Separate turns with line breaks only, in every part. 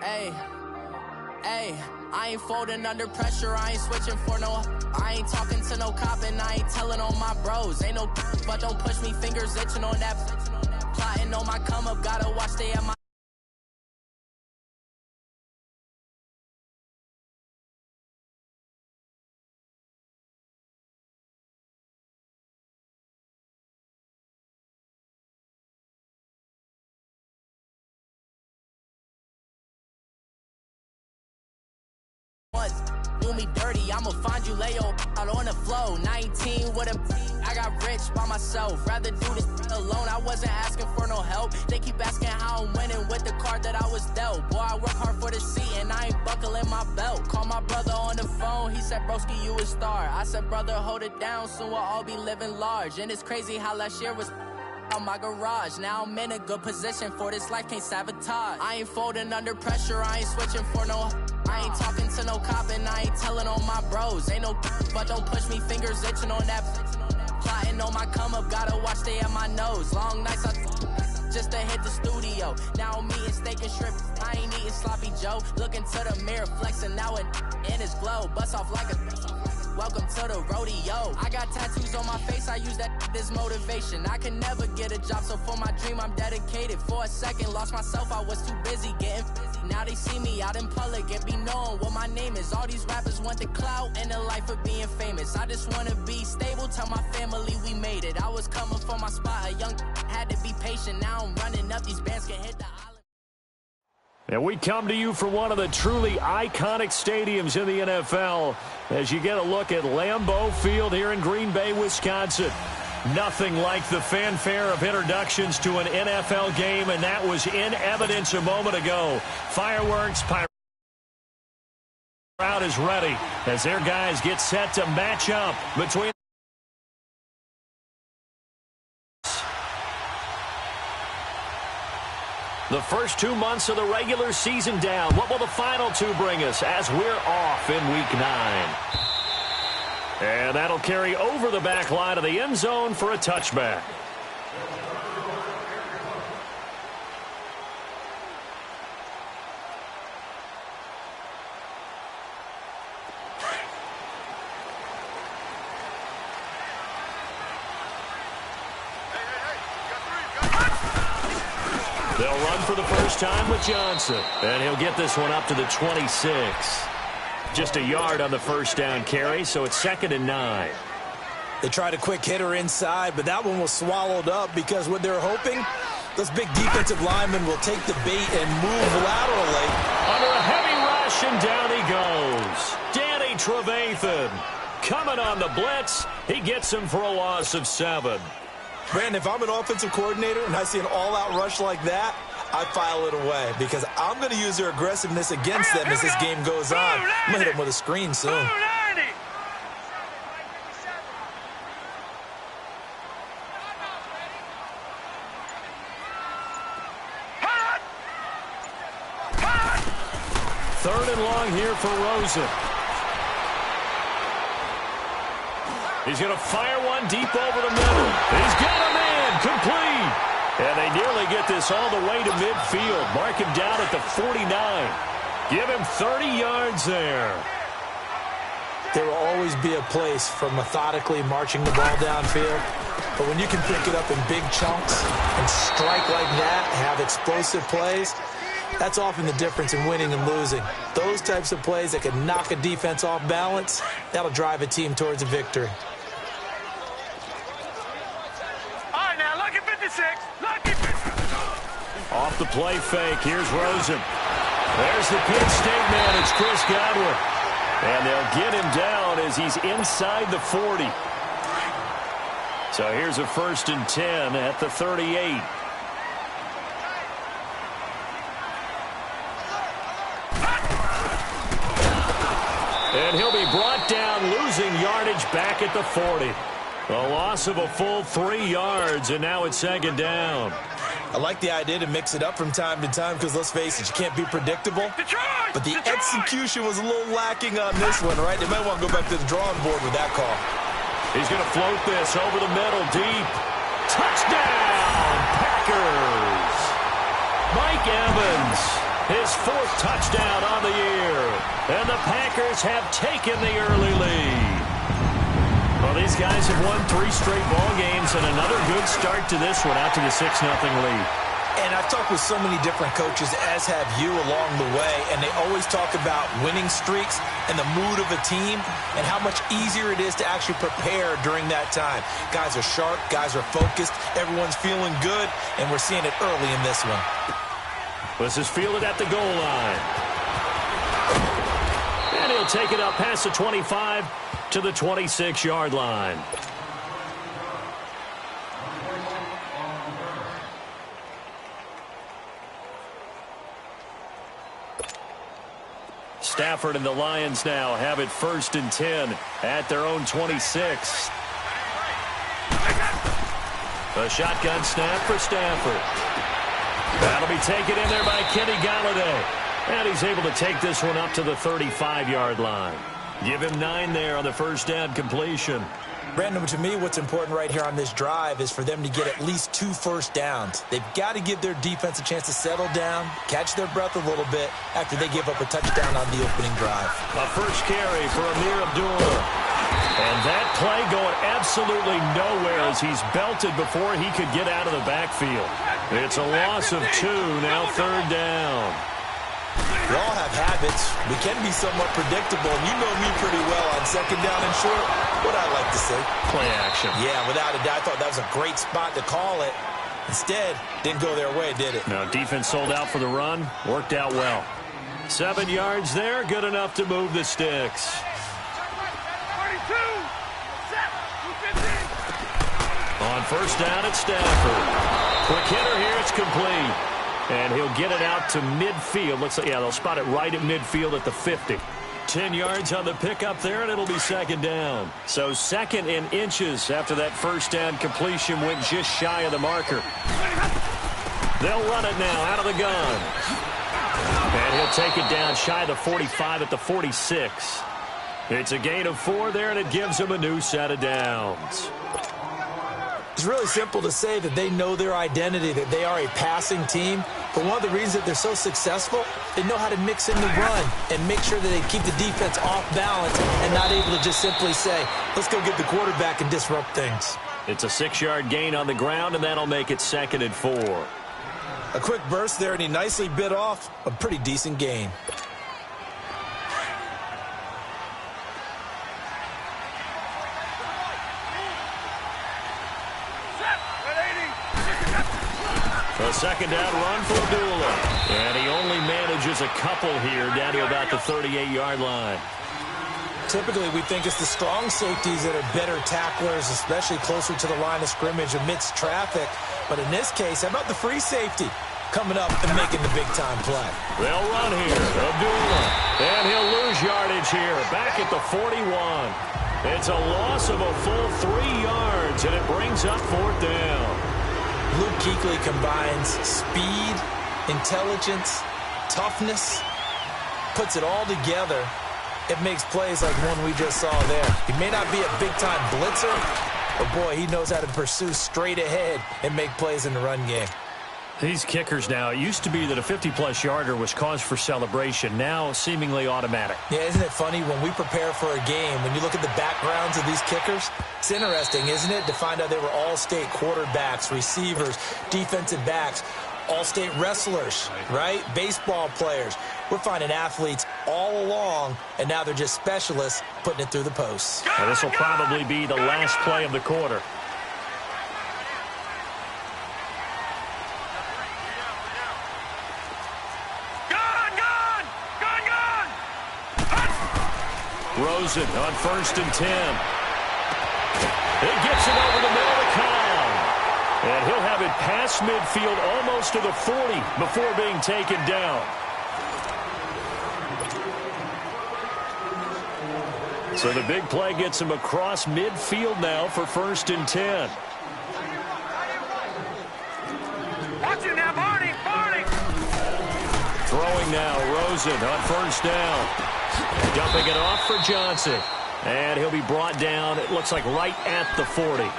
Hey, hey, I ain't folding under pressure, I ain't switching for no. I ain't talking to no cop and I ain't telling on my bros. Ain't no but don't push me, fingers itching on that. Plotting on my come up, gotta watch they at my. Do me dirty, I'ma find you lay out on the flow. 19 with a I got rich by myself. Rather do this alone. I wasn't asking for no help. They keep asking how I'm winning with the card that I was dealt. Boy, I work hard for the seat and I ain't buckling my belt. Call my brother on the phone. He said, broski, you a star. I said, brother, hold it down. Soon we'll all be living large. And it's crazy how last year was out my garage. Now I'm in a good position for this life, can't sabotage. I ain't folding under pressure, I ain't switching for no. I ain't talking to no cop and I ain't telling on my bros. Ain't no but don't push me, fingers itching on that. Plotting on my come up, gotta watch they at my nose. Long nights just to hit the studio. Now I'm eating steak and shrimp, I ain't eating sloppy Joe. Looking to the mirror, flexing now and in his glow. Bust off like a welcome to the rodeo. I got tattoos on my face, I use that as motivation. I can never get a job, so for my dream I'm dedicated. For a second, lost myself, I was too busy getting busy. Now they see me out in public and be knowing what my name is. All these rappers want the clout and the life of being famous. I just wanna be stable, tell my family we made it. I was coming from my spot, a young had to be patient. Now I'm running up, these bands can hit the island.
And we come to you from one of the truly iconic stadiums in the NFL as you get a look at Lambeau Field here in Green Bay, Wisconsin. Nothing like the fanfare of introductions to an NFL game, and that was in evidence a moment ago. Fireworks, crowd is ready as their guys get set to match up between. The first 2 months of the regular season down. What will the final two bring us as we're off in Week 9? And that'll carry over the back line of the end zone for a touchback. They'll run for the first time with Johnson. And he'll get this one up to the 26. Just a yard on the first down carry, so it's 2nd and 9.
They tried a quick hitter inside, but that one was swallowed up because what they're hoping, those big defensive linemen will take the bait and move laterally.
Under a heavy rush, and down he goes. Danny Trevathan coming on the blitz. He gets him for a loss of 7.
Brandon, if I'm an offensive coordinator and I see an all-out rush like that, I file it away because I'm going to use their aggressiveness against them as this game goes on. I'm going to hit them with a screen soon.
Third and long here for Rosen. He's going to fire one deep over the middle. He's got a man complete. And they nearly get this all the way to midfield. Mark him down at the 49. Give him 30 yards there.
There will always be a place for methodically marching the ball downfield. But when you can pick it up in big chunks and strike like that, have explosive plays, that's often the difference in winning and losing. Those types of plays that can knock a defense off balance, that'll drive a team towards a victory.
Off the play fake, here's Rosen. There's the Penn State man, it's Chris Godwin. And they'll get him down as he's inside the 40. So here's a 1st and 10 at the 38. And he'll be brought down, losing yardage back at the 40. A loss of a full 3 yards, and now it's 2nd down.
I like the idea to mix it up from time to time because, let's face it, you can't be predictable. But the execution was a little lacking on this one, right? They might want to go back to the drawing board with that call.
He's going to float this over the middle, deep. Touchdown, Packers! Mike Evans His 4th touchdown on the year. And the Packers have taken the early lead. Well, these guys have won 3 straight ball games and another good start to this one out to the 6-0 lead.
And I've talked with so many different coaches, as have you, along the way, and they always talk about winning streaks and the mood of a team and how much easier it is to actually prepare during that time. Guys are sharp, guys are focused, everyone's feeling good, and we're seeing it early in this one.
This is fielded at the goal line. And he'll take it up past the 25 to the 26-yard line. Stafford and the Lions now have it 1st and 10 at their own 26. A shotgun snap for Stafford. That'll be taken in there by Kenny Galladay. And he's able to take this one up to the 35-yard line. Give him 9 there on the 1st down completion.
Brandon, to me, what's important right here on this drive is for them to get at least 2 first downs. They've got to give their defense a chance to settle down, catch their breath a little bit after they give up a touchdown on the opening drive.
A first carry for Amir Abdullah. And that play going absolutely nowhere as he's belted before he could get out of the backfield. It's a loss of 2, now 3rd down.
We all have habits. We can be somewhat predictable, and you know me pretty well on 2nd down and short. What I like to say.
Play action.
Yeah, without a doubt. I thought that was a great spot to call it. Instead, didn't go their way, did it?
No, defense sold out for the run. Worked out well. 7 yards there, good enough to move the sticks. On 1st down at Stafford. Quick hitter here, it's complete. And he'll get it out to midfield. Looks like, yeah, they'll spot it right at midfield at the 50. 10 yards on the pickup there, and it'll be 2nd down. So 2nd and inches after that 1st down completion went just shy of the marker. They'll run it now out of the gun. And he'll take it down shy of the 45 at the 46. It's a gain of 4 there, and it gives them a new set of downs.
It's really simple to say that they know their identity, that they are a passing team. But one of the reasons that they're so successful, they know how to mix in the run and make sure that they keep the defense off balance and not able to just simply say, let's go get the quarterback and disrupt things.
It's a 6-yard gain on the ground, and that'll make it 2nd and 4.
A quick burst there, and he nicely bit off a pretty decent gain.
A 2nd down run for Abdullah. And he only manages a couple here down to about the 38-yard line.
Typically, we think it's the strong safeties that are better tacklers, especially closer to the line of scrimmage amidst traffic. But in this case, how about the free safety coming up and making the big-time play?
They'll run here. Abdullah. And he'll lose yardage here. Back at the 41. It's a loss of a full 3 yards, and it brings up 4th down.
Luke Kuechly combines speed, intelligence, toughness, puts it all together. It makes plays like one we just saw there. He may not be a big-time blitzer, but, boy, he knows how to pursue straight ahead and make plays in the run game.
These kickers now, it used to be that a 50-plus yarder was cause for celebration. Now, seemingly automatic.
Yeah, isn't it funny when we prepare for a game, when you look at the backgrounds of these kickers, it's interesting, isn't it, to find out they were all-state quarterbacks, receivers, defensive backs, all-state wrestlers, right? Baseball players. We're finding athletes all along, and now they're just specialists putting it through the posts.
Now, this will probably be the last play of the quarter. Rosen on 1st and 10. He gets it over the middle of the column. And he'll have it past midfield almost to the 40 before being taken down. So the big play gets him across midfield now for 1st and 10.
Watch it now, Barney!
Throwing now, Rosen on 1st down. Dumping it off for Johnson. And he'll be brought down, it looks like right at the 40.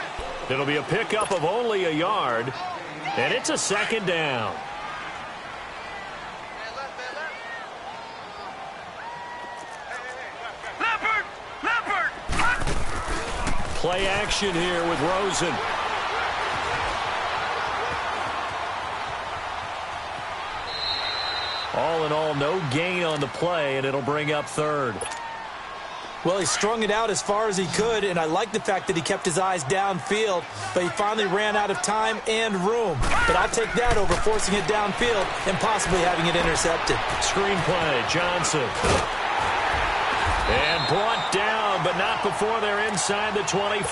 It'll be a pickup of only a yard. And it's a 2nd down. play action here with Rosen. All in all, no gain on the play, and it'll bring up third.
Well, he strung it out as far as he could, and I like the fact that he kept his eyes downfield, but he finally ran out of time and room. But I'll take that over forcing it downfield and possibly having it intercepted.
Screen play, Johnson. And brought down, but not before they're inside the 25.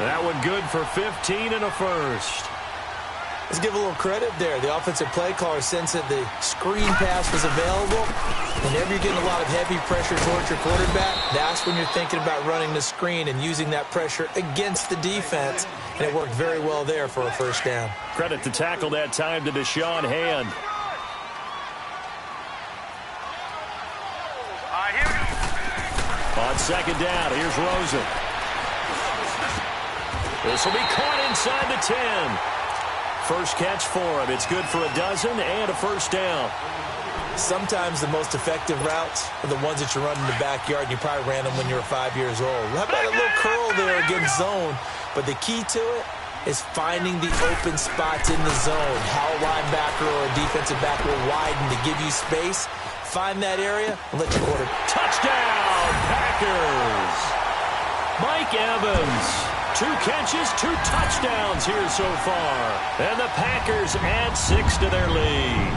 That one good for 15 and a first.
Let's give a little credit there. The offensive play caller sensed that the screen pass was available. Whenever you're getting a lot of heavy pressure towards your quarterback, that's when you're thinking about running the screen and using that pressure against the defense. And it worked very well there for a first down.
Credit to tackle that time to Deshaun Hand. On second down, here's Rosen. This will be caught inside the 10. First catch for him. It's good for a dozen and a first down.
Sometimes the most effective routes are the ones that you run in the backyard. You probably ran them when you were 5 years old. How about a little curl there against zone? But the key to it is finding the open spots in the zone. How a linebacker or a defensive back will widen to give you space. Find that area and let your quarterback.
Touchdown, Packers! Mike Evans. 2 catches, 2 touchdowns here so far. And the Packers add 6 to their lead.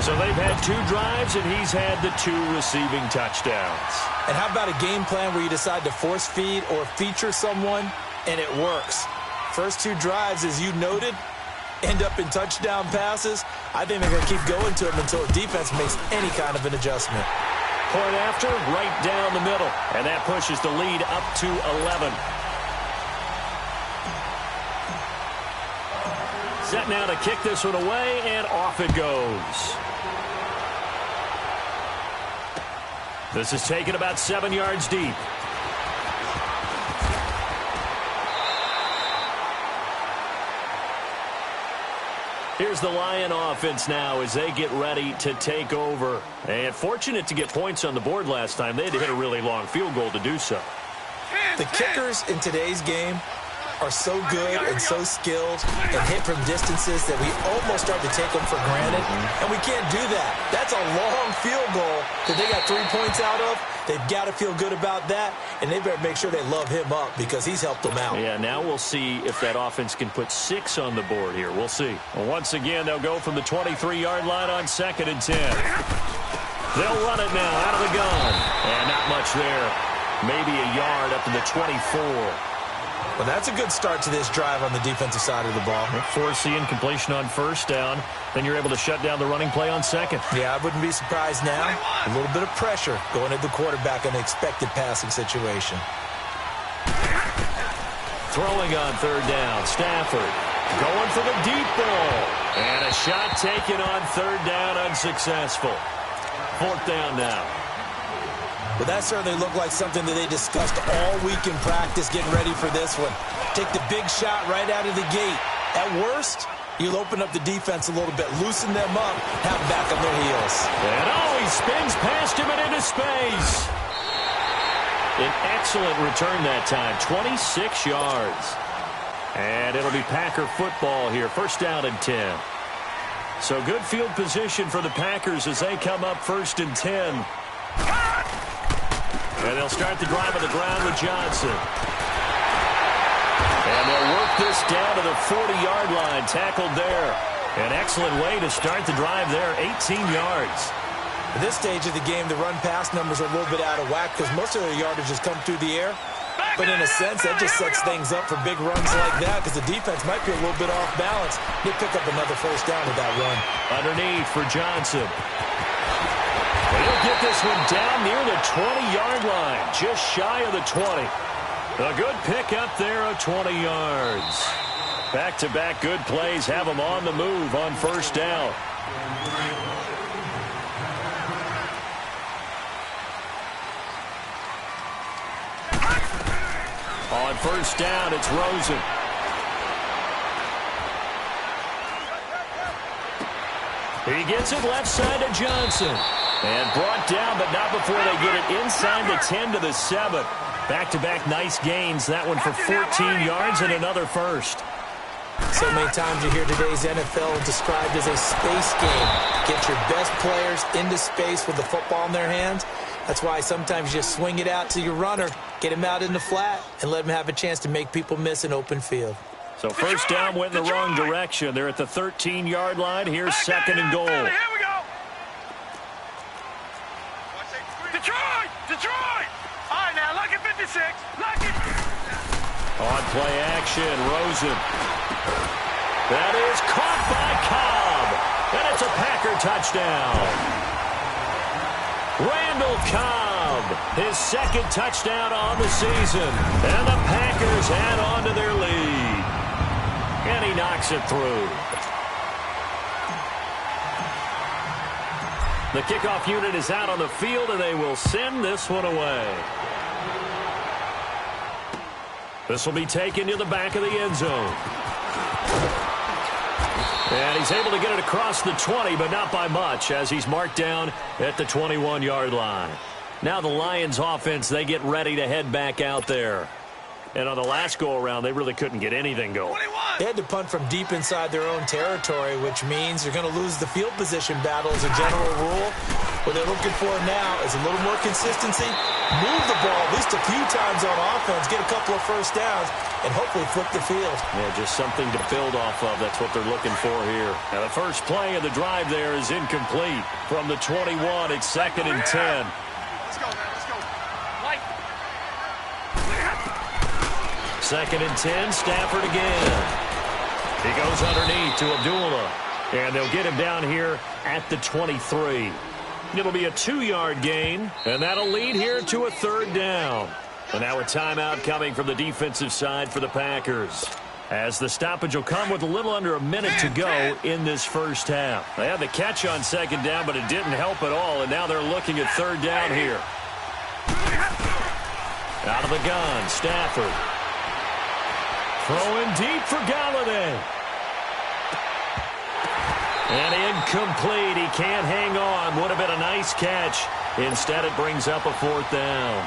So they've had 2 drives, and he's had the 2 receiving touchdowns.
And how about a game plan where you decide to force feed or feature someone, and it works? First 2 drives, as you noted, end up in touchdown passes. I think they're going to keep going to them until the defense makes any kind of an adjustment.
Point after, right down the middle. And that pushes the lead up to 11. Set now to kick this one away, and off it goes. This is taken about 7 yards deep. Here's the Lion offense now as they get ready to take over. And fortunate to get points on the board last time. They had to hit a really long field goal to do so.
The kickers in today's game are so good and so skilled and hit from distances that we almost start to take them for granted, and we can't do that. That's a long field goal that they got 3 points out of. They've got to feel good about that, and they better make sure they love him up because he's helped them out.
Yeah, now we'll see if that offense can put 6 on the board here. We'll see. Well, once again, they'll go from the 23-yard line on 2nd and 10. They'll run it now out of the gun, and not much there. Maybe a yard up to the 24.
Well, that's a good start to this drive on the defensive side of the ball.
Force the incompletion on first down. Then you're able to shut down the running play on second.
Yeah, I wouldn't be surprised now. A little bit of pressure going at the quarterback in an expected passing situation.
Throwing on 3rd down. Stafford going for the deep ball. And a shot taken on 3rd down, unsuccessful. 4th down now.
Well, that certainly looked like something that they discussed all week in practice getting ready for this one. Take the big shot right out of the gate. At worst, you'll open up the defense a little bit, loosen them up, have them back on their heels.
And he spins past him and into space. An excellent return that time, 26 yards. And it'll be Packer football here, 1st down and 10. So good field position for the Packers as they come up 1st and 10. And they'll start the drive on the ground with Johnson. And they'll work this down to the 40-yard line, tackled there. An excellent way to start the drive there, 18 yards.
At this stage of the game, the run-pass numbers are a little bit out of whack because most of their yardage has come through the air. But in a sense, that just sets things up for big runs like that because the defense might be a little bit off balance. They pick up another 1st down with that run.
Underneath for Johnson. He'll get this one down near the 20-yard line, just shy of the 20. A good pickup there of 20 yards. Back-to-back good plays have them on the move on 1st down. On 1st down, it's Rosen. He gets it left side to Johnson. And brought down, but not before they get it inside the 10 to the 7. Back-to-back nice gains. That one for 14 yards and another first.
So many times you hear today's NFL described as a space game. Get your best players into space with the football in their hands. That's why sometimes you just swing it out to your runner, get him out in the flat, and let him have a chance to make people miss an open field.
So first down went in the wrong direction. They're at the 13-yard line. Here's second and goal.
Here we go. Detroit! Detroit! All right, now, lucky 56. Lucky.
On play action, Rosen. That is caught by Cobb. And it's a Packer touchdown. Randall Cobb, his second touchdown on the season. And the Packers add on to their lead. And he knocks it through. The kickoff unit is out on the field, and they will send this one away. This will be taken to the back of the end zone. And he's able to get it across the 20, but not by much, as he's marked down at the 21-yard line. Now the Lions offense, they get ready to head back out there. And on the last go-around, they really couldn't get anything going.
They had to punt from deep inside their own territory, which means you're going to lose the field position battle as a general rule. What they're looking for now is a little more consistency, move the ball at least a few times on offense, get a couple of first downs, and hopefully flip the field.
Yeah, just something to build off of. That's what they're looking for here. Now the first play of the drive there is incomplete. From the 21, it's second and 10.
Let's go, man. Let's go. Mike.
Second and 10, Stafford again. He goes underneath to Abdullah. And they'll get him down here at the 23. It'll be a 2-yard gain, and that'll lead here to a third down. And now a timeout coming from the defensive side for the Packers, as the stoppage will come with a little under a minute to go in this first half. They had the catch on second down, but it didn't help at all, and now they're looking at third down here. Out of the gun, Stafford. Throwing deep for Galladay. And incomplete. He can't hang on. Would have been a nice catch. Instead, it brings up a fourth down.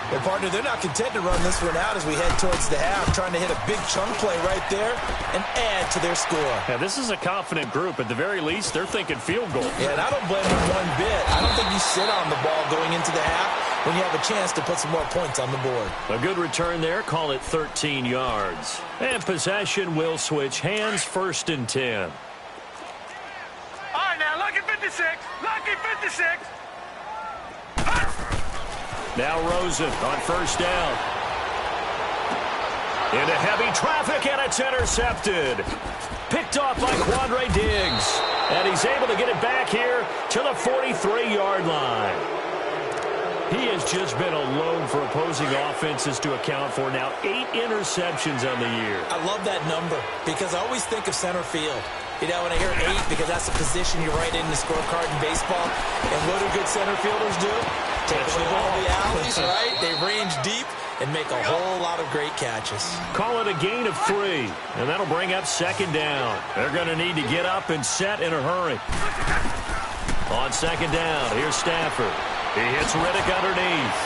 Well, partner, they're not content to run this one out as we head towards the half, trying to hit a big chunk play right there and add to their score.
Yeah, this is a confident group. At the very least, they're thinking field goal.
Yeah, and I don't blame them one bit. I don't think you sit on the ball going into the half when you have a chance to put some more points on the board.
A good return there. Call it 13 yards. And possession will switch hands, first and 10.
All right, now, lucky 56. Lucky 56.
Now Rosen on first down. Into heavy traffic, and it's intercepted. Picked off by Quandre Diggs. And he's able to get it back here to the 43-yard line. He has just been a load for opposing offenses to account for. Now 8 interceptions on the year.
I love that number because I always think of center field. You know, when I hear 8, because that's the position you write in the scorecard in baseball. And what do good center fielders do? Take the ball to the alleys, right? They range deep and make a whole lot of great catches.
Call it a gain of 3, and that'll bring up second down. They're going to need to get up and set in a hurry. On second down, here's Stafford. He hits Riddick underneath.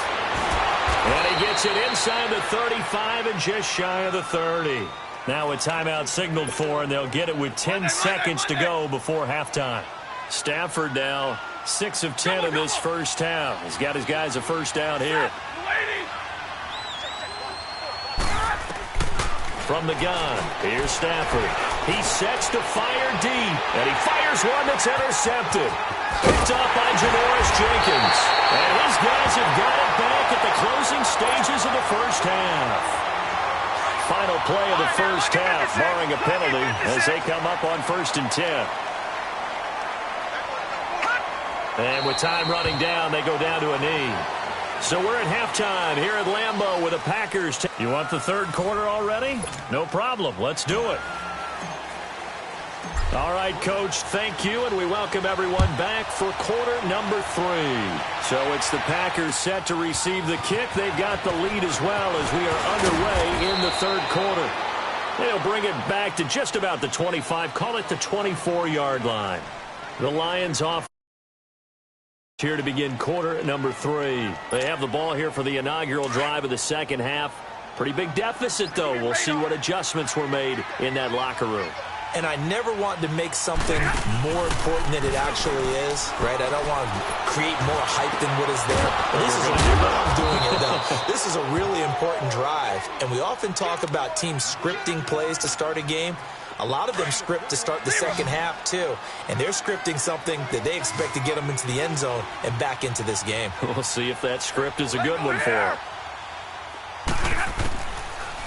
And he gets it inside the 35 and just shy of the 30. Now a timeout signaled for, and they'll get it with 10 seconds to go before halftime. Stafford now 6 of 10 in this first half. He's got his guys a first down here. From the gun, here's Stafford. He sets to fire deep, and he fires one that's intercepted. Picked off by Janoris Jenkins. And his guys have got it back at the closing stages of the first half. Final play of the first half, barring a penalty, as they come up on first and 10. And with time running down, they go down to a knee. So we're at halftime here at Lambeau with the Packers. You want the third quarter already? No problem. Let's do it. All right, Coach, thank you, and we welcome everyone back for quarter number 3. So it's the Packers set to receive the kick. They've got the lead as well as we are underway in the third quarter. They'll bring it back to just about the 25, call it the 24-yard line. The Lions off. Here to begin quarter number 3. They have the ball here for the inaugural drive of the second half. Pretty big deficit, though. We'll see what adjustments were made in that locker room.
And I never want to make something more important than it actually is, right? I don't want to create more hype than what is there. But this is I'm doing it, though. This is a really important drive. And we often talk about teams scripting plays to start a game. A lot of them script to start the second half, too. And they're scripting something that they expect to get them into the end zone and back into this game.
We'll see if that script is a good one for them.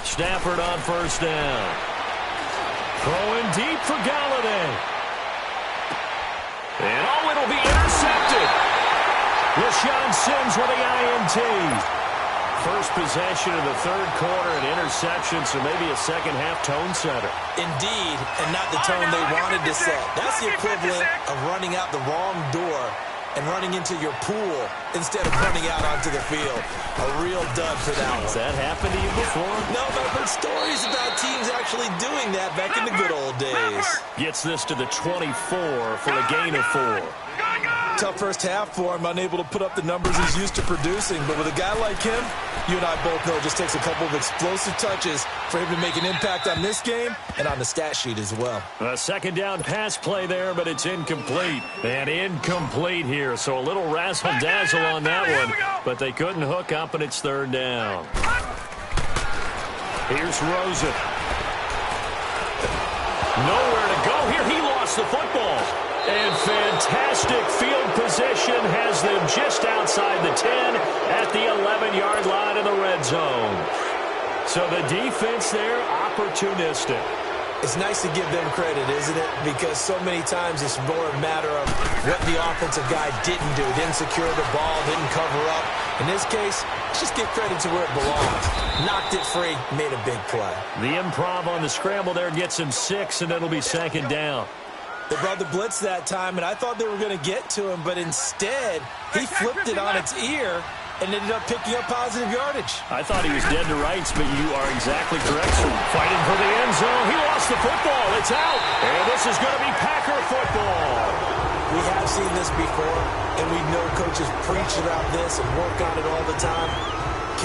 Stafford on first down. Throwing deep for Galladay. And, it'll be intercepted. LaShawn Sims with the INT. First possession of the third quarter, an interception, so maybe a second-half tone setter.
Indeed, and not the tone they wanted to set. That's the equivalent of running out the wrong door and running into your pool instead of running out onto the field. A real dud for that one.
Has that happened to you before?
No, but I've heard stories about teams actually doing that back in the good old days.
Gets this to the 24 for a gain of 4.
Tough first half for him, unable to put up the numbers he's used to producing. But with a guy like him, you and I both know it just takes a couple of explosive touches for him to make an impact on this game and on the stat sheet as well.
A second down pass play there, but it's incomplete. And incomplete here, so a little razzle-dazzle on that one. But they couldn't hook up, and it's third down. Here's Rosen. Nowhere to go here. He lost the football. And fantastic field position has them just outside the 10 at the 11-yard line in the red zone. So the defense there, opportunistic.
It's nice to give them credit, isn't it? Because so many times it's more a matter of what the offensive guy didn't do. Didn't secure the ball, didn't cover up. In this case, let's just give credit to where it belongs. Knocked it free, made a big play.
The improv on the scramble there gets him 6, and it'll be second down.
They brought the blitz that time, and I thought they were going to get to him, but instead, he flipped it on its ear and ended up picking up positive yardage.
I thought he was dead to rights, but you are exactly correct, sir. Fighting for the end zone. He lost the football. It's out. And this is going to be Packer football.
We have seen this before, and we know coaches preach about this and work on it all the time.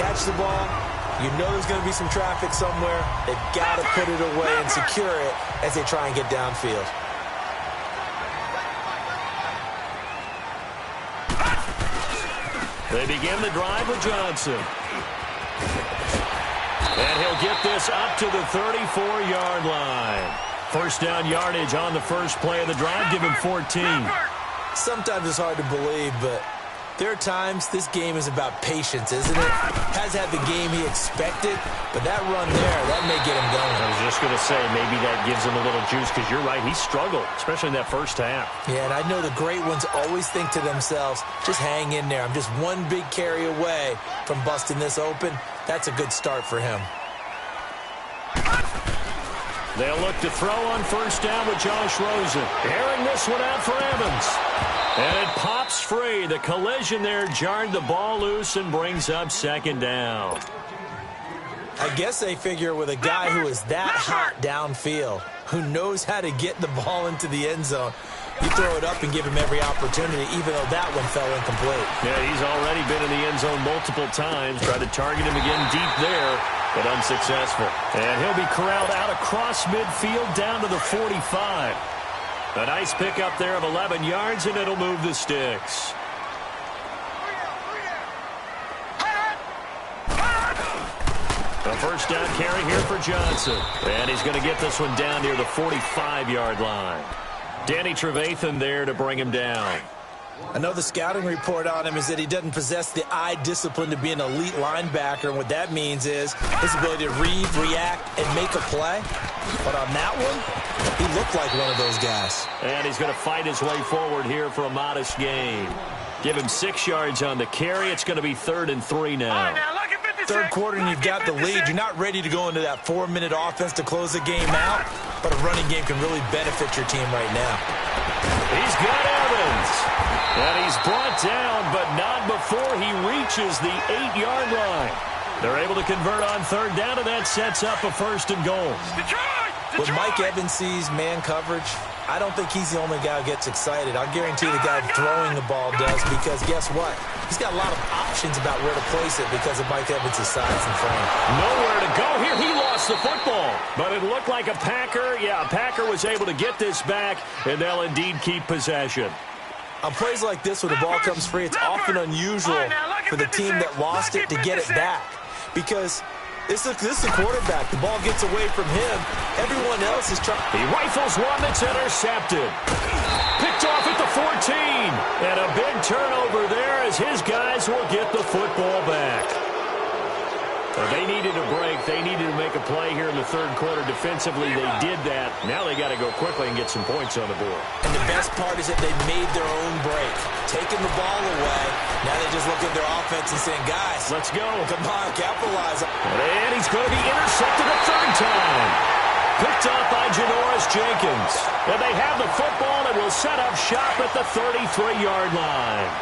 Catch the ball. You know there's going to be some traffic somewhere. They've got to put it away and secure it as they try and get downfield.
They begin the drive with Johnson. And he'll get this up to the 34-yard line. First down yardage on the first play of the drive. Give him 14.
Sometimes it's hard to believe, but there are times this game is about patience, isn't it? Has had the game he expected, but that run there, that may get him going.
I was just going to say, maybe that gives him a little juice, because you're right, he struggled, especially in that first half.
Yeah, and I know the great ones always think to themselves, just hang in there. I'm just one big carry away from busting this open. That's a good start for him.
They'll look to throw on first down with Josh Rosen. Airing this one out for Evans. And it pops free. The collision there jarred the ball loose and brings up second down.
I guess they figure with a guy who is that hot downfield, who knows how to get the ball into the end zone, you throw it up and give him every opportunity, even though that one fell incomplete.
Yeah, he's already been in the end zone multiple times. Tried to target him again deep there, but unsuccessful. And he'll be corralled out across midfield down to the 45. A nice pickup there of 11 yards, and it'll move the sticks. A first down carry here for Johnson. And he's going to get this one down near the 45-yard line. Danny Trevathan there to bring him down.
I know the scouting report on him is that he doesn't possess the eye discipline to be an elite linebacker, and what that means is his ability to read, react, and make a play. But on that one, he looked like one of those guys.
And he's going to fight his way forward here for a modest gain. Give him 6 yards on the carry. It's going to be 3rd and 3 now.
Third quarter and you've got the lead. You're not ready to go into that 4-minute offense to close the game out, but a running game can really benefit your team right now.
He's got Evans. And he's brought down, but not before he reaches the 8-yard line. They're able to convert on third down, and that sets up a 1st and goal.
When Mike Evans sees man coverage, I don't think he's the only guy who gets excited. I'll guarantee the guy throwing the ball does, because guess what? He's got a lot of options about where to place it because of Mike Evans' size and frame.
Nowhere to go here. He lost the football, but it looked like a Packer. Yeah, a Packer was able to get this back, and they'll indeed keep possession.
On plays like this where the ball comes free, it's often unusual for the team that lost it to get it back, because this is a quarterback. The ball gets away from him. Everyone else is trying.
He rifles one that's intercepted. Picked off at the 14. And a big turnover there as his guys will get the football back. They needed a break. They needed to make a play here in the third quarter. Defensively, they did that. Now they got to go quickly and get some points on the board.
And the best part is that they made their own break, taking the ball away. Now they just look at their offense and saying, guys,
let's go.
Come on, capitalize.
And he's going to be intercepted a third time. Picked up by Janoris Jenkins. And they have the football and will set up shop at the 33-yard line.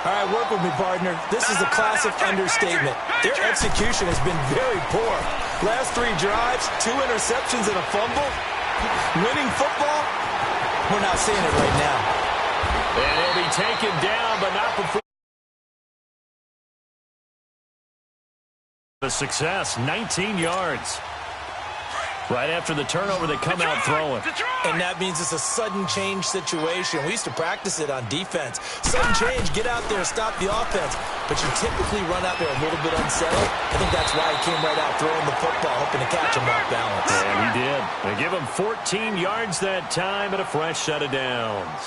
All right, work with me, partner. This is a classic understatement. Their execution has been very poor. Last 3 drives, 2 interceptions and a fumble. Winning football? We're not seeing it right now.
And he'll be taken down, but not before the success. 19 yards. Right after the turnover, they come out throwing.
And that means it's a sudden change situation. We used to practice it on defense. Sudden change, get out there, stop the offense. But you typically run out there a little bit unsettled. I think that's why he came right out throwing the football, hoping to catch him off balance.
And he did. They give him 14 yards that time and a fresh set of downs.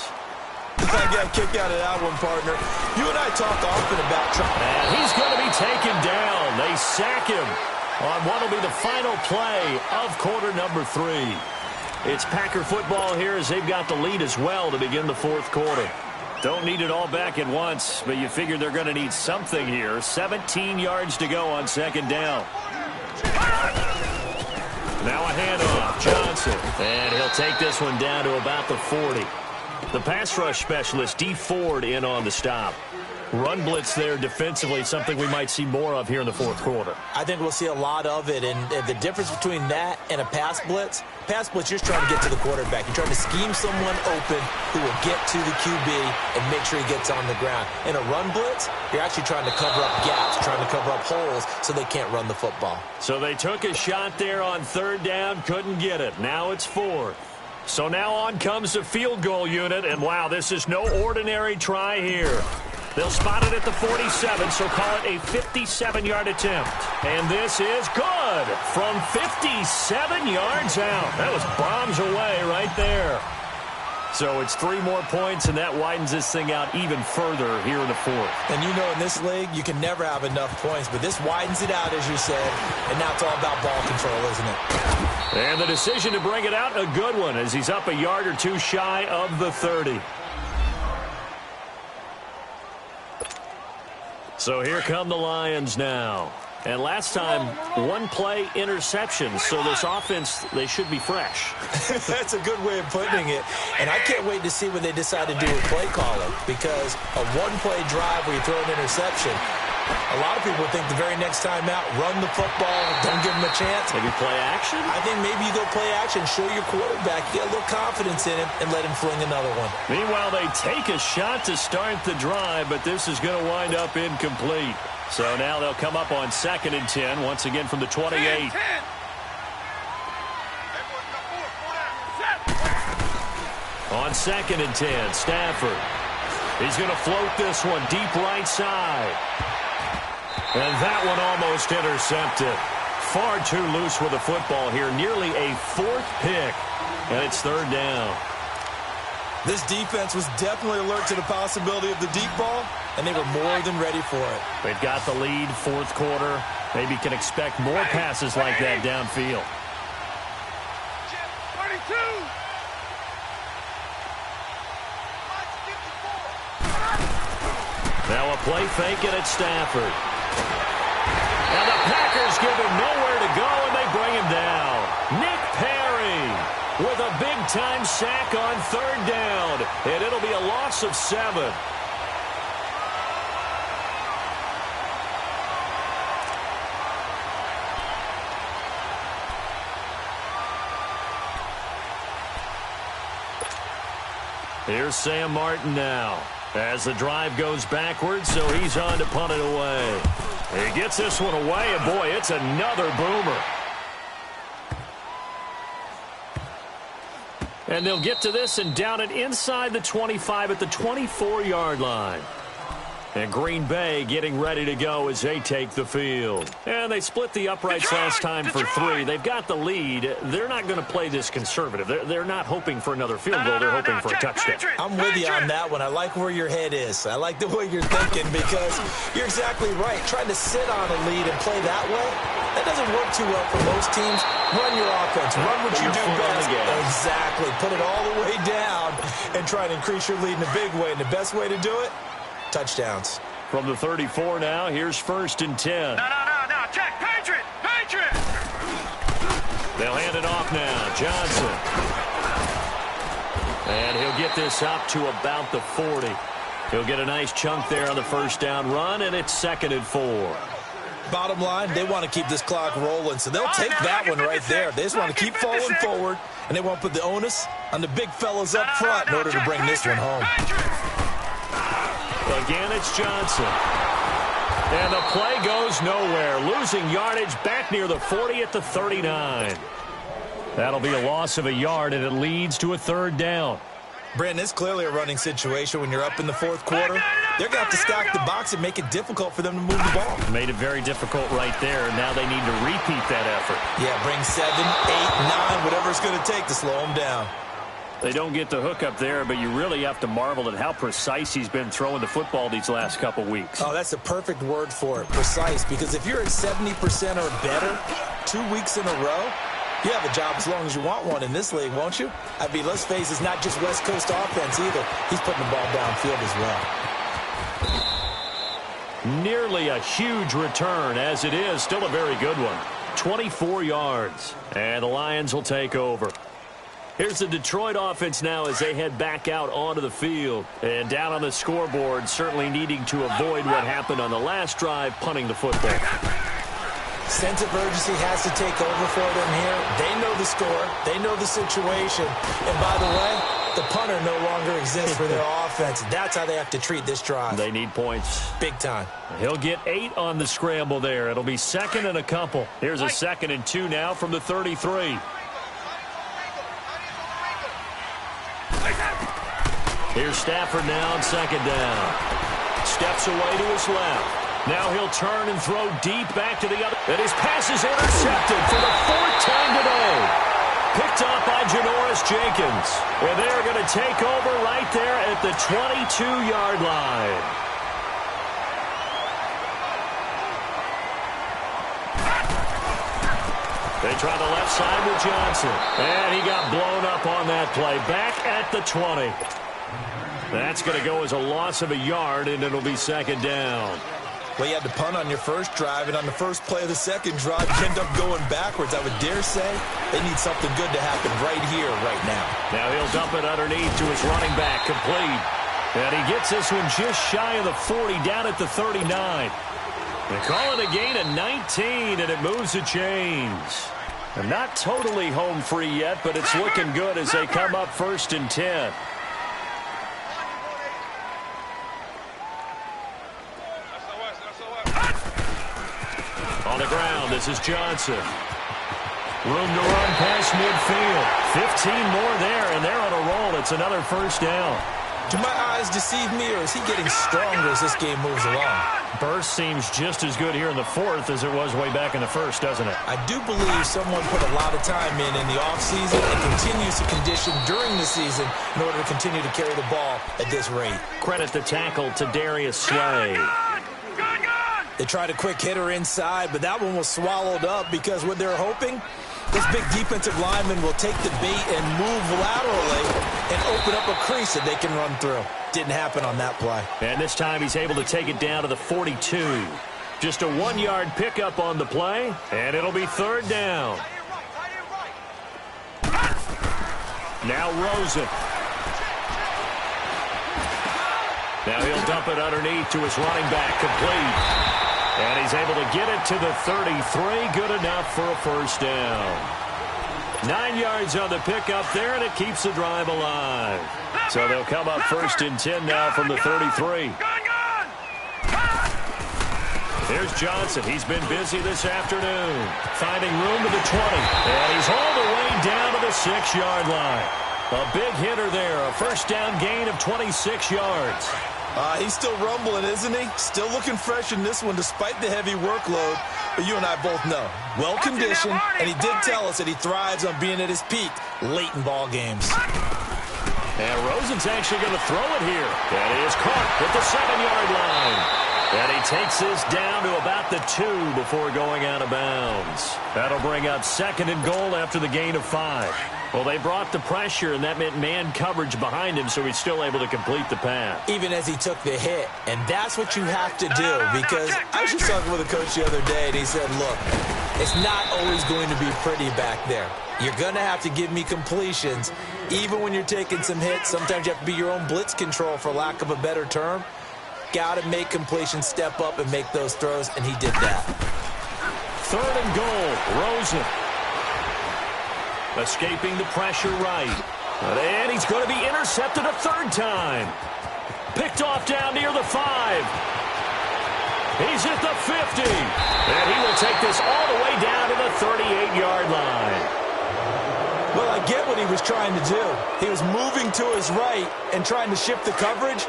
I got a kick out of that one, partner. You and I talk often about trying.
And he's going to be taken down. They sack him on what will be the final play of quarter number 3. It's Packer football here as they've got the lead as well to begin the fourth quarter. Don't need it all back at once, but you figure they're going to need something here. 17 yards to go on second down. Now a handoff. Johnson. And he'll take this one down to about the 40. The pass rush specialist, D. Ford, in on the stop. Run blitz there defensively, something we might see more of here in the fourth quarter.
I think we'll see a lot of it, and the difference between that and a pass blitz, you're just trying to get to the quarterback. You're trying to scheme someone open who will get to the QB and make sure he gets on the ground. In a run blitz, you're actually trying to cover up gaps, trying to cover up holes so they can't run the football.
So they took a shot there on third down, couldn't get it. Now it's fourth. So now on comes the field goal unit, and wow, this is no ordinary try here. They'll spot it at the 47, so call it a 57-yard attempt. And this is good from 57 yards out. That was bombs away right there. So it's 3 more points, and that widens this thing out even further here in the fourth.
And you know in this league, you can never have enough points, but this widens it out, as you said, and now it's all about ball control, isn't it?
And the decision to bring it out, a good one, as he's up a yard or 2 shy of the 30. So here come the Lions now. And last time, 1-play interception. So this offense, they should be fresh.
That's a good way of putting it. And I can't wait to see what they decide to do with play calling, because a 1-play drive where you throw an interception, a lot of people think the very next time out, run the football, don't give them a chance.
Maybe play action?
I think maybe you go play action, show your quarterback, get a little confidence in him, and let him fling another one.
Meanwhile, they take a shot to start the drive, but this is going to wind up incomplete. So now they'll come up on 2nd and 10, once again from the 28. On 2nd and 10, Stafford. He's going to float this one deep right side. And that one almost intercepted. Far too loose with the football here. Nearly a 4th pick. And it's 3rd down.
This defense was definitely alert to the possibility of the deep ball, and they were more than ready for it.
They've got the lead, fourth quarter. Maybe can expect more passes like that downfield.
32.
Now a play fake it at Stafford. And the Packers give him nowhere to go, and they bring him down. Nick Perry with a big-time sack on 3rd down, and it'll be a loss of 7. Here's Sam Martin now as the drive goes backwards, so he's on to punt it away. He gets this one away, and boy, it's another boomer. And they'll get to this and down it inside the 25 at the 24-yard line. And Green Bay getting ready to go as they take the field. And they split the uprights last time for 3. They've got the lead. They're not going to play this conservative. They're not hoping for another field goal. They're hoping for a touchdown.
I'm with you on that one. I like where your head is. I like the way you're thinking because you're exactly right. Trying to sit on a lead and play that way, that doesn't work too well for most teams. Run your offense. Run what you do best. Exactly. Put it all the way down and try to increase your lead in a big way. And the best way to do it, touchdowns.
From the 34 now, here's 1st and 10.
No. Check. Patriot.
They'll hand it off now. Johnson. And he'll get this up to about the 40. He'll get a nice chunk there on the 1st down run, and it's 2nd and 4.
Bottom line, they want to keep this clock rolling, so they'll take that one right there. They just want to keep falling forward, and they won't put the onus on the big fellas up front in order to bring this one home.
Again, it's Johnson. And the play goes nowhere. Losing yardage back near the 40 at the 39. That'll be a loss of a yard, and it leads to a 3rd down.
Brandon, it's clearly a running situation when you're up in the 4th quarter. They're going to have to stack the box and make it difficult for them to move the ball.
Made it very difficult right there. Now they need to repeat that effort.
Yeah, bring 7, 8, 9, whatever it's going to take to slow them down.
They don't get the hook up there, but you really have to marvel at how precise he's been throwing the football these last couple weeks.
Oh, that's the perfect word for it, precise, because if you're at 70% or better 2 weeks in a row, you have a job as long as you want one in this league, won't you? I mean, let's face it, it's not just West Coast offense either. He's putting the ball downfield as well.
Nearly a huge return, as it is. Still a very good one. 24 yards, and the Lions will take over. Here's the Detroit offense now as they head back out onto the field. And down on the scoreboard, certainly needing to avoid what happened on the last drive, punting the football.
Sense of urgency has to take over for them here. They know the score. They know the situation. And by the way, the punter no longer exists for their offense. That's how they have to treat this drive.
They need points.
Big time.
He'll get 8 on the scramble there. It'll be 2nd and a couple. Here's a 2nd and 2 now from the 33. Here's Stafford now on 2nd down. Steps away to his left. Now he'll turn and throw deep back to the other. And his pass is intercepted for the 4th time today. Picked up by Janoris Jenkins. And they're going to take over right there at the 22-yard line. They try the left side with Johnson. And he got blown up on that play. Back at the 20. That's going to go as a loss of a yard, and it'll be 2nd down.
Well, you had to punt on your first drive, and on the first play of the second drive, you end up going backwards. I would dare say they need something good to happen right here, right now.
Now he'll dump it underneath to his running back, complete. And he gets this one just shy of the 40, down at the 39. They call it a gain of 19, and it moves the chains. They're not totally home free yet, but it's looking good as they come up 1st and 10. On the ground, this is Johnson. Room to run past midfield. 15 more there, and they're on a roll. It's another 1st down.
Do my eyes deceive me, or is he getting stronger as this game moves along?
Burst seems just as good here in the 4th as it was way back in the 1st, doesn't it?
I do believe someone put a lot of time in the offseason and continues to condition during the season in order to continue to carry the ball at this rate.
Credit the tackle to Darius Slay.
They tried a quick hitter inside, but that one was swallowed up because what they're hoping, this big defensive lineman will take the bait and move laterally and open up a crease that they can run through. Didn't happen on that play.
And this time he's able to take it down to the 42. Just a 1-yard pickup on the play, and it'll be 3rd down. Now Rosen. Now he'll dump it underneath to his running back, complete. And he's able to get it to the 33. Good enough for a 1st down. 9 yards on the pickup there, and it keeps the drive alive. So they'll come up 1st and 10 now from the 33. Here's Johnson. He's been busy this afternoon. Finding room to the 20. And he's all the way down to the 6-yard line. A big hitter there. A first down gain of 26 yards.
He's still rumbling, isn't he? Still looking fresh in this one despite the heavy workload. But you and I both know, well-conditioned, and he did tell us that he thrives on being at his peak late in ball games.
And Rosen's actually going to throw it here. And he is caught at the 7-yard line. And he takes this down to about the 2 before going out of bounds. That'll bring up 2nd and goal after the gain of 5. Well, they brought the pressure, and that meant man coverage behind him, so he's still able to complete the pass.
Even as he took the hit. And that's what you have to do, because I was just talking with a coach the other day, and he said, look, it's not always going to be pretty back there. You're going to have to give me completions. Even when you're taking some hits, sometimes you have to be your own blitz control, for lack of a better term. Got to make completions, step up, and make those throws, and he did that.
3rd and goal, Rosen. Escaping the pressure right. And he's going to be intercepted a 3rd time. Picked off down near the 5. He's at the 50. And he will take this all the way down to the 38-yard line.
Well, I get what he was trying to do. He was moving to his right and trying to shift the coverage,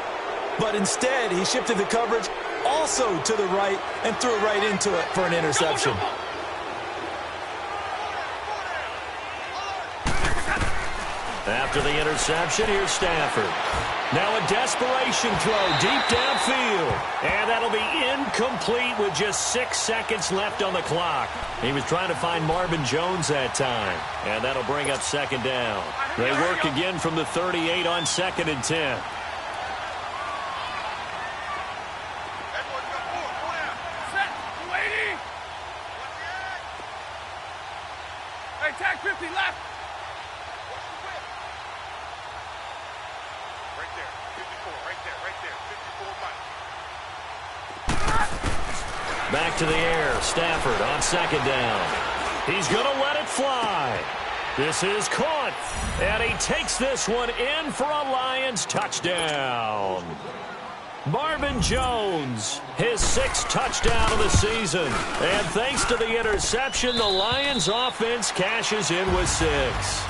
but instead he shifted the coverage also to the right and threw it right into it for an interception.
After the interception, here's Stafford. Now a desperation throw deep downfield. And that'll be incomplete with just 6 seconds left on the clock. He was trying to find Marvin Jones that time. And that'll bring up 2nd down. They work again from the 38 on 2nd and 10.
Tag 50 left. Right there, 54, right there, 54
Back to the air. Stafford on 2nd down. He's going to let it fly. This is caught. And he takes this one in for a Lions touchdown. Marvin Jones, his 6th touchdown of the season. And thanks to the interception, the Lions offense cashes in with 6.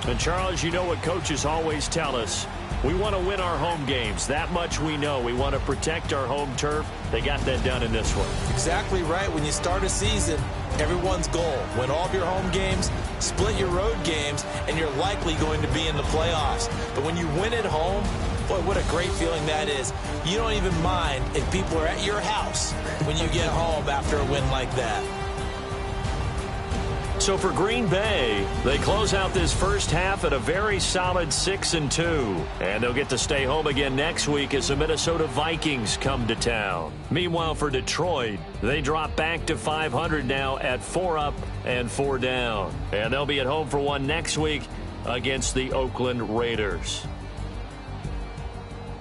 And Charles, you know what coaches always tell us. We want to win our home games. That much we know. We want to protect our home turf. They got that done in this one.
Exactly right. When you start a season, everyone's goal, win all of your home games, split your road games, and you're likely going to be in the playoffs. But when you win at home, boy, what a great feeling that is. You don't even mind if people are at your house when you get home after a win like that.
So for Green Bay, they close out this first half at a very solid 6-2. And they'll get to stay home again next week as the Minnesota Vikings come to town. Meanwhile, for Detroit, they drop back to 500 now at 4 up and 4 down. And they'll be at home for one next week against the Oakland Raiders.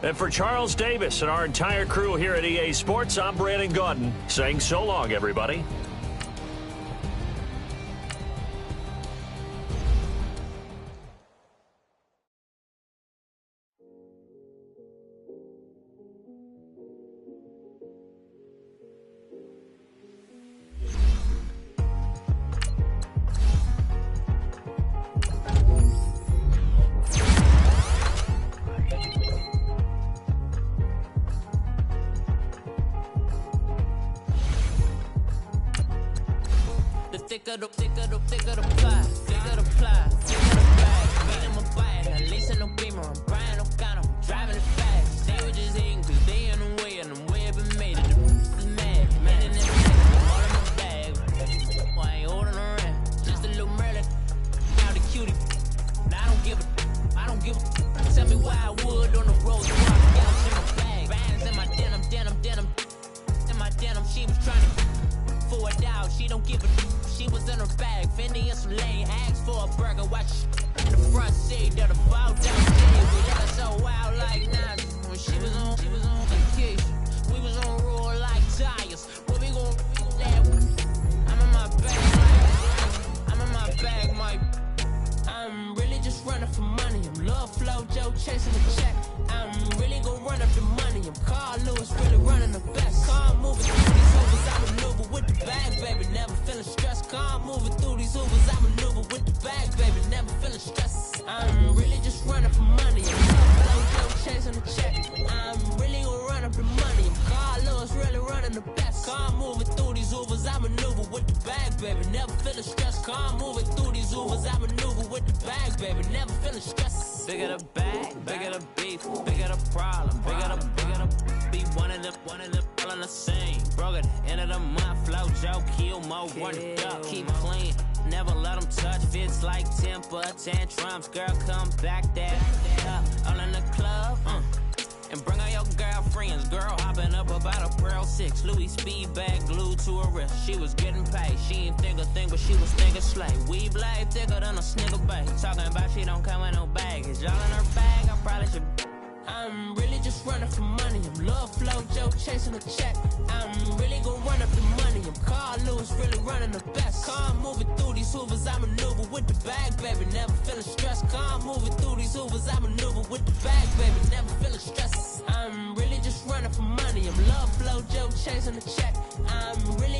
And for Charles Davis and our entire crew here at EA Sports, I'm Brandon Gaudin saying so long, everybody.
Thicker the pie, thicker the pie, thicker the bag. Beat him a bite, at least in no beamer. I'm Brian O'Connor, driving it fast. They were just hating cause they in the way, and the way I've been made it. The mad, man in this all in my bag. Why I ain't holding around? Just a little Merlin, now the cutie. Now I don't give a. Tell me why I would on the road. Walk in my bag, bands in my denim. In my denim, she was trying to forward out. She don't give a. She was in her bag, Fendi and some lane. Asked for a burger, watch in the front seat. That'll fall down shade. We let her so wild like Nas. When she was on vacation, we was on roll like tires. What we gon' that? I'm in my bag, love flow, Joe chasing the check. I'm really gon' run up the money. I'm Carl Lewis, really running the best. Car moving through these Ubers, I maneuver with the bag, baby. Never feeling stressed. Car moving through these Ubers, I maneuver with the bag, baby. Never feeling stressed. I'm really just running for money. I'm love flow, Joe chasing the check. I'm really gon' run up the money. I'm Carl Lewis, really running the best. Car moving through these Ubers, I maneuver with the bag, baby. Never feeling stressed. Car moving through these Ubers, I maneuver with the bag, baby. Never feeling stressed. Bigger the bag, bigger the beef, bigger the problem, bigger the be one of them all in the same. Broke at the end of the month, flow, Joe, kill, mo, run it up, keep clean. Never let them touch, fits like temper tantrums. Girl, come back that up, all in the club, and bring all your girlfriends. Girl hopping up about a Pearl 6 Louis speed bag glued to her wrist. She was getting paid, she ain't think a thing, but she was thinking slay. We blade thicker than a Snicker bag. Talking about she don't come with no baggage. All in her bag, I probably should. I'm really just running for money. I'm love flow, Joe chasing a check. I'm really gon' run up the money. I'm Carl Lewis, really running the best. Car moving through these Hoovers, I maneuver with the bag, baby. Never feeling stressed. Car moving through these Hoovers, I maneuver with the bag, baby. Never feeling stressed. I'm really just running for money. I'm love flow, Joe chasing a check. I'm really